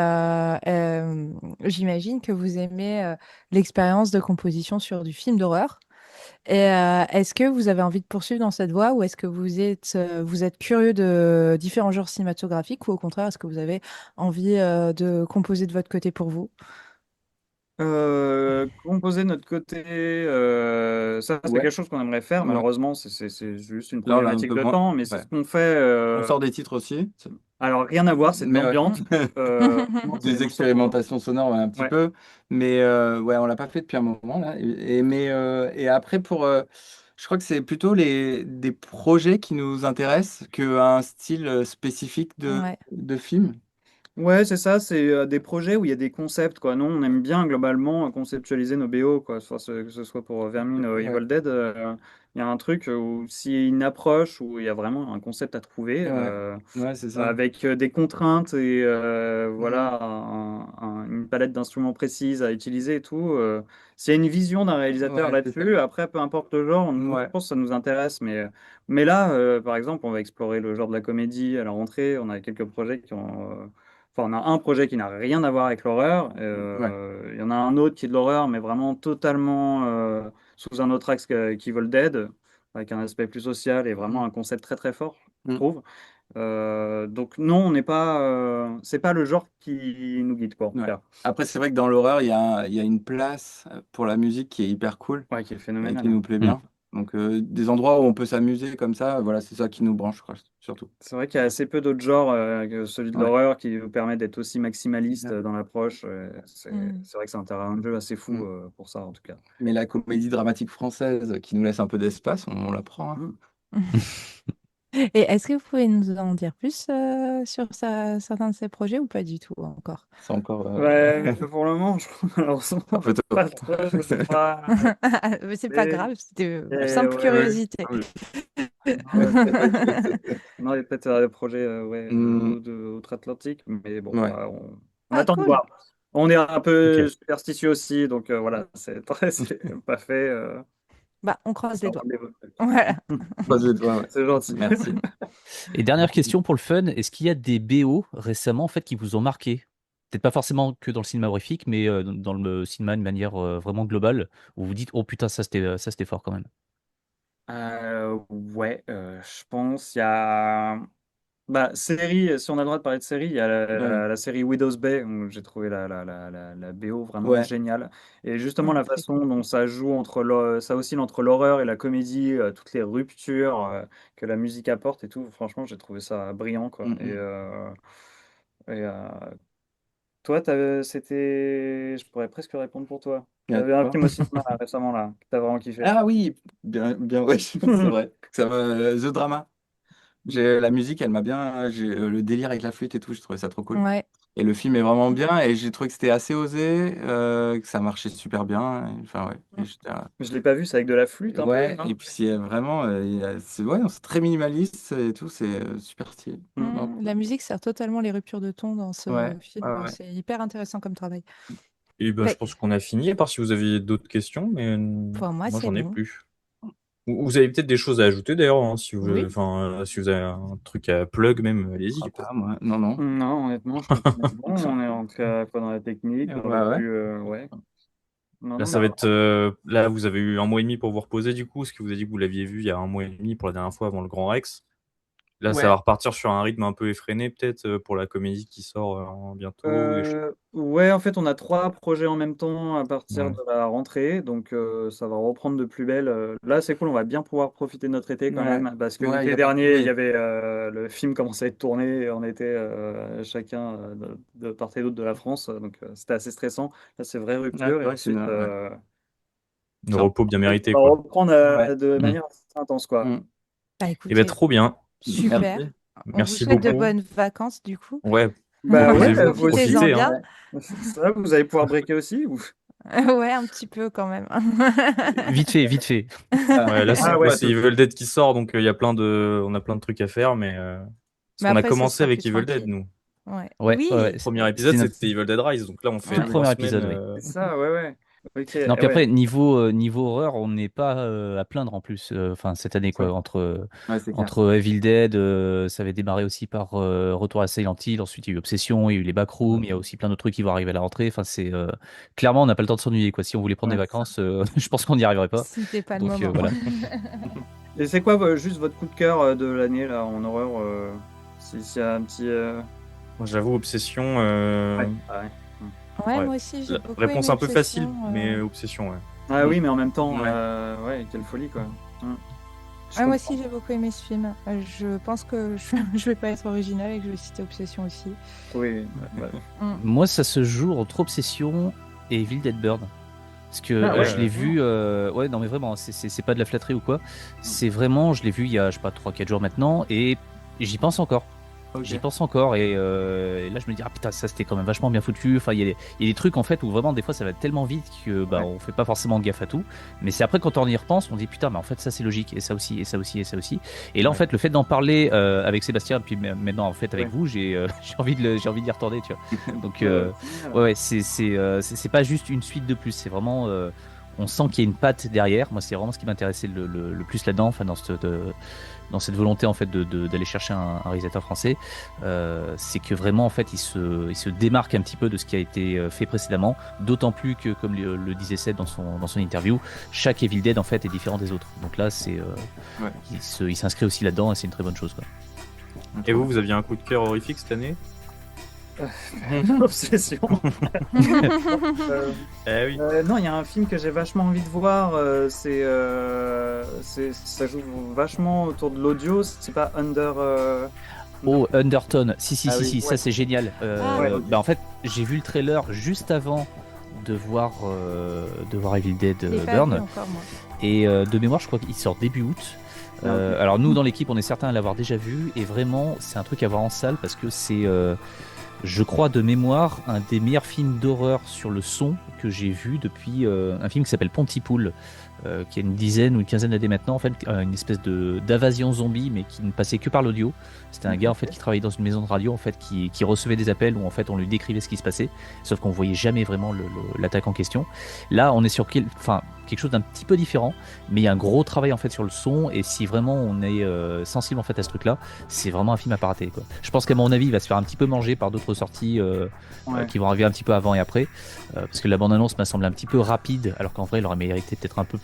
j'imagine que vous aimez l'expérience de composition sur du film d'horreur. Et est-ce que vous avez envie de poursuivre dans cette voie ou est-ce que vous êtes curieux de différents genres cinématographiques ou au contraire, est-ce que vous avez envie de composer de votre côté pour vous? Composer de notre côté, ça c'est Ouais. quelque chose qu'on aimerait faire. Ouais. Malheureusement, c'est juste une Là, on a un problématique peu de moins. temps, mais c'est Ouais. ce qu'on fait. On sort des titres aussi, Alors rien à voir, c'est de mais ouais. l'ambiance. Vraiment, c'est des Des morceaux pour- expérimentations sonores ouais, un petit Ouais. peu, mais ouais, on l'a pas fait depuis un moment là. Et après Je crois que c'est plutôt des projets qui nous intéressent qu'un style spécifique Ouais. de film. Ouais, c'est ça, c'est des projets où il y a des concepts, quoi. Nous, on aime bien globalement conceptualiser nos BO, quoi. Que ce soit pour Vermine ou Ouais, Evil Dead, il y a un truc où s'il y a une approche où il y a vraiment un concept à trouver, ouais, ouais, c'est ça. avec des contraintes et Mm. voilà, une palette d'instruments précise à utiliser et tout. S'il y a une vision d'un réalisateur Ouais, c'est ça. là-dessus, après, peu importe le genre, nous, je Ouais, pense que ça nous intéresse, mais là, par exemple, on va explorer le genre de la comédie à la rentrée. On a quelques projets qui ont. Enfin, on a un projet qui n'a rien à voir avec l'horreur. ouais. Il y en a un autre qui est de l'horreur, mais vraiment totalement sous un autre axe qu'Evil Dead, avec un aspect plus social et vraiment un concept très très fort, je Mm. trouve. Donc non, on n'est pas, c'est pas le genre qui nous guide, quoi, en tout Ouais. cas. Après, c'est vrai que dans l'horreur, il y a une place pour la musique qui est hyper cool Ouais, qui est et phénoménal, qui hein. nous plaît bien. Donc, des endroits où on peut s'amuser comme ça, voilà, c'est ça qui nous branche, quoi, surtout. C'est vrai qu'il y a assez peu d'autres genres que celui de Ouais. l'horreur qui nous permet d'être aussi maximaliste dans l'approche. Mm. C'est vrai que c'est un terrain de jeu assez fou Mm. pour ça, en tout cas. Mais la comédie dramatique française qui nous laisse un peu d'espace, on la prend, hein. Mm. Et est-ce que vous pouvez nous en dire plus sur certains de ces projets ou pas du tout encore? C'est encore Ouais, pour le moment, je crois malheureusement un peu tôt. pas trop, je sais pas. Mais c'est pas Mais, grave, c'était simple ouais, ouais. curiosité. Non, non, il y a peut-être des projets ouais, Mm, outre-Atlantique, mais bon, ouais. on Ah, attend de cool. voir. On est un peu Ok. superstitieux aussi, donc voilà, c'est pas fait. Bah, on croise les sans doigts. rendez-vous. Voilà. Croise les doigts, ouais. C'est gentil. Merci. Et dernière question pour le fun, est-ce qu'il y a des BO récemment en fait qui vous ont marqué? Peut-être pas forcément que dans le cinéma horrifique, mais dans le cinéma de manière vraiment globale, où vous dites oh putain ça c'était fort quand même. Ouais, je pense il y a bah, série, si on a le droit de parler de série, il y a Ouais. la série Widow's Bay où j'ai trouvé la BO vraiment Ouais. géniale. Et justement, Ouais, la très façon cool. dont ça joue ça oscille entre l'horreur et la comédie, toutes les ruptures que la musique apporte et tout, franchement, j'ai trouvé ça brillant, quoi. Mm, mm. Et toi, je pourrais presque répondre pour toi. Il y Tu a avais un quoi? film au cinéma là, récemment là, que t'as vraiment kiffé. Ah oui, bien, bien, ouais, c'est vrai. The Drama. La musique, elle m'a bien. Le délire avec la flûte et tout, j'ai trouvé ça trop cool. Ouais. Et le film est vraiment bien et j'ai trouvé que c'était assez osé, que ça marchait super bien. Enfin, ouais. Et Je l'ai pas vu, c'est avec de la flûte un peu, ouais, non? et puis c'est vraiment. Ouais, c'est très minimaliste et tout, c'est super stylé. Non, cool. La musique sert totalement les ruptures de ton dans Ouais, ce film. ouais, ouais. C'est hyper intéressant comme travail. Et ben, je Ouais, pense qu'on a fini, à part si vous aviez d'autres questions, mais pour moi, moi, c'est j'en ai bon. plus. Vous avez peut-être des choses à ajouter d'ailleurs, hein, Oui. si vous avez un truc à plug même, Je allez-y. crois pas, moi. Non, non. Non, honnêtement, je pense qu'on est bon. On est en tout cas quoi, dans la technique, Ouais, dans le ouais. flux, ouais. Non, Là, non, ça mais va être. Là, vous avez eu un mois et demi pour vous reposer, du coup, parce que vous avez dit que vous l'aviez vu il y a un mois et demi pour la dernière fois avant le Grand Rex. Là, ça va Ouais. repartir sur un rythme un peu effréné, peut-être, pour la comédie qui sort bientôt. ouais, en fait, on a 3 projets en même temps à partir Ouais. de la rentrée, donc ça va reprendre de plus belle. Là, c'est cool, on va bien pouvoir profiter de notre été quand Ouais. même, parce que Ouais, l'été dernier, il y oui. avait le film commençait à être tourné, et on était chacun de part et d'autre de la France, donc c'était assez stressant. Là, c'est vraie Ouais, rupture, c'est et vrai que ensuite, ouais. Le Ça repos bien ensuite, mérité, on va quoi. reprendre Ouais. de Mm. manière assez intense, quoi. Mm. Bah Et ben, écoutez, trop bien. super. Merci. On vous Merci souhaite de beaucoup. bonnes vacances du coup. Ouais, Bah ouais, reposez-vous, vous aussi. Profitez-en profitez, hein. bien. Ouais. Ça, vous allez pouvoir breaker aussi ou... Ouais, un petit peu quand même. Vite fait, vite fait. Ouais, là, Ah là, ouais. c'est Evil Dead qui sort, donc on a plein de trucs à faire, mais parce Mais qu'on a après, ce commencé sera plus avec Evil Dead, tranquille. nous. Ouais. Ouais, ouais, Oui. ouais. Premier C'était épisode, c'était Evil Dead Rise, donc là, on fait tout Ouais. le trois premier semaines. épisode, ouais. C'est ça, ouais, ouais. Ok, Non, puis ouais. après, niveau horreur, on n'est pas à plaindre en plus. Enfin, cette année, quoi. Ouais, ouais, c'est clair. Entre Evil Dead, ça avait démarré aussi par Retour à Silent Hill. Ensuite, il y a eu Obsession, il y a eu les Backrooms. Il y a aussi plein d'autres trucs qui vont arriver à la rentrée. Enfin, c'est clairement, on n'a pas le temps de s'ennuyer, quoi. Si on voulait prendre des Ouais. vacances, je pense qu'on n'y arriverait pas. C'était pas le Donc moment. voilà. Et c'est quoi juste votre coup de cœur de l'année là en horreur s'il y a un petit. Moi, j'avoue, Obsession. Ouais. Ah, ouais. Ouais, Ouais. moi aussi, j'ai beaucoup Réponse aimé un peu facile, Obsession, mais Obsession, ouais. Ah oui, mais en même temps, Ouais. ouais, quelle folie quoi. Je Ouais, moi comprends. aussi, j'ai beaucoup aimé ce film. Je pense que je vais pas être originale et que je vais citer Obsession aussi. Oui. Ouais. Moi, ça se joue entre Obsession et Evil Dead Bird. Parce que Ah ouais, je l'ai vu, ouais, non mais vraiment, c'est pas de la flatterie ou quoi. C'est vraiment, je l'ai vu il y a, je sais pas, 3-4 jours maintenant, et j'y pense encore. Ok. J'y pense encore, et là je me dis, ah putain, ça c'était quand même vachement bien foutu. Enfin, il y a des trucs en fait où vraiment des fois ça va tellement vite que bah, Ouais. on fait pas forcément gaffe à tout. Mais c'est après quand on y repense, on dit putain, mais en fait ça c'est logique, et ça aussi, et ça aussi, et ça aussi. Et là en Ouais. fait, le fait d'en parler avec Sébastien, puis maintenant en fait avec Ouais. vous, j'ai envie j'ai envie d'y retourner, tu vois. Donc, Génial. ouais, c'est pas juste une suite de plus, c'est vraiment. On sent qu'il y a une patte derrière. Moi, c'est vraiment ce qui m'intéressait le plus là-dedans, enfin, dans cette volonté en fait d'aller chercher un réalisateur français. C'est que vraiment, en fait, il se démarque un petit peu de ce qui a été fait précédemment. D'autant plus que, comme le disait Seb dans son interview, chaque Evil Dead en fait est différent des autres. Donc là, Ouais. il s'inscrit aussi là-dedans et c'est une très bonne chose, quoi. Et vous aviez un coup de cœur horrifique cette année? Obsession. Eh oui. Non, il y a un film que j'ai vachement envie de voir. Ça joue vachement autour de l'audio. C'est pas Oh, Undertone, si, Ah si, oui, si, ouais. ça c'est génial. Ouais, ok. Bah, en fait, j'ai vu le trailer juste avant de voir Evil Dead Je l'ai pas Burn. vu encore, moi. Et de mémoire, je crois qu'il sort début août. Ah, ok. Alors nous, dans l'équipe, on est certains à l'avoir déjà vu. Et vraiment, c'est un truc à voir en salle parce que c'est, je crois, de mémoire, un des meilleurs films d'horreur sur le son que j'ai vu depuis un film qui s'appelle Pontypool. Qui a une dizaine ou une quinzaine d'années maintenant, en fait, une espèce d'invasion zombie, mais qui ne passait que par l'audio. C'était un gars en fait qui travaillait dans une maison de radio en fait qui recevait des appels où en fait on lui décrivait ce qui se passait, sauf qu'on voyait jamais vraiment l'attaque en question. Là, on est sur quelque chose d'un petit peu différent, mais il y a un gros travail en fait sur le son, et si vraiment on est sensible en fait à ce truc-là, c'est vraiment un film à pas rater, quoi. Je pense qu'à mon avis, il va se faire un petit peu manger par d'autres sorties Ouais. qui vont arriver un petit peu avant et après, parce que la bande-annonce m'a semblé un petit peu rapide, alors qu'en vrai, il aurait mérité peut-être un peu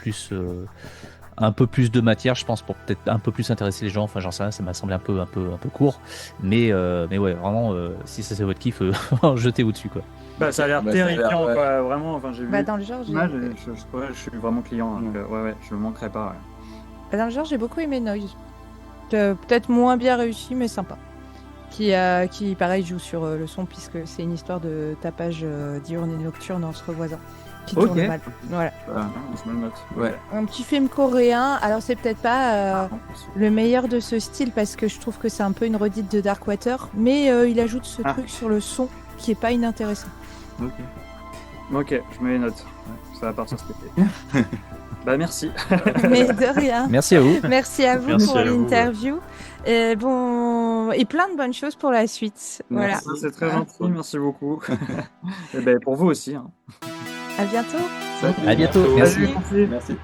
plus de matière, je pense, pour peut-être un peu plus intéresser les gens. Enfin, j'en sais rien, ça m'a semblé un peu court, mais ouais, vraiment, si ça c'est votre kiff, jetez-vous dessus, quoi. Bah, ça a l'air Bah, ça a l'air, terrifiant, ouais. quoi. Vraiment. Enfin, j'ai vu Bah, dans le genre, j'ai l'image et je suis vraiment client. Donc, ouais, je le manquerai pas. Ouais. Dans le genre, j'ai beaucoup aimé Noise. Peut-être moins bien réussi, mais sympa. Qui pareil, joue sur le son, puisque c'est une histoire de tapage diurne et nocturne entre voisins. Qui Ok. tourne mal. Voilà. Ah, je me le note. Ouais. Un petit film coréen. Alors, c'est peut-être pas le meilleur de ce style, parce que je trouve que c'est un peu une redite de Darkwater, mais il ajoute ce truc sur le son qui est pas inintéressant. Ok. Ok, je mets les notes. Ouais, ça va partir cet été. Bah, merci. Mais de rien. Merci à vous. Merci à vous Merci pour à vous. l'interview. Et plein de bonnes choses pour la suite. Voilà. Merci, c'est très gentil. Merci beaucoup. Et ben, pour vous aussi. Hein. À bientôt. À bientôt. Salut, Merci. merci. Merci.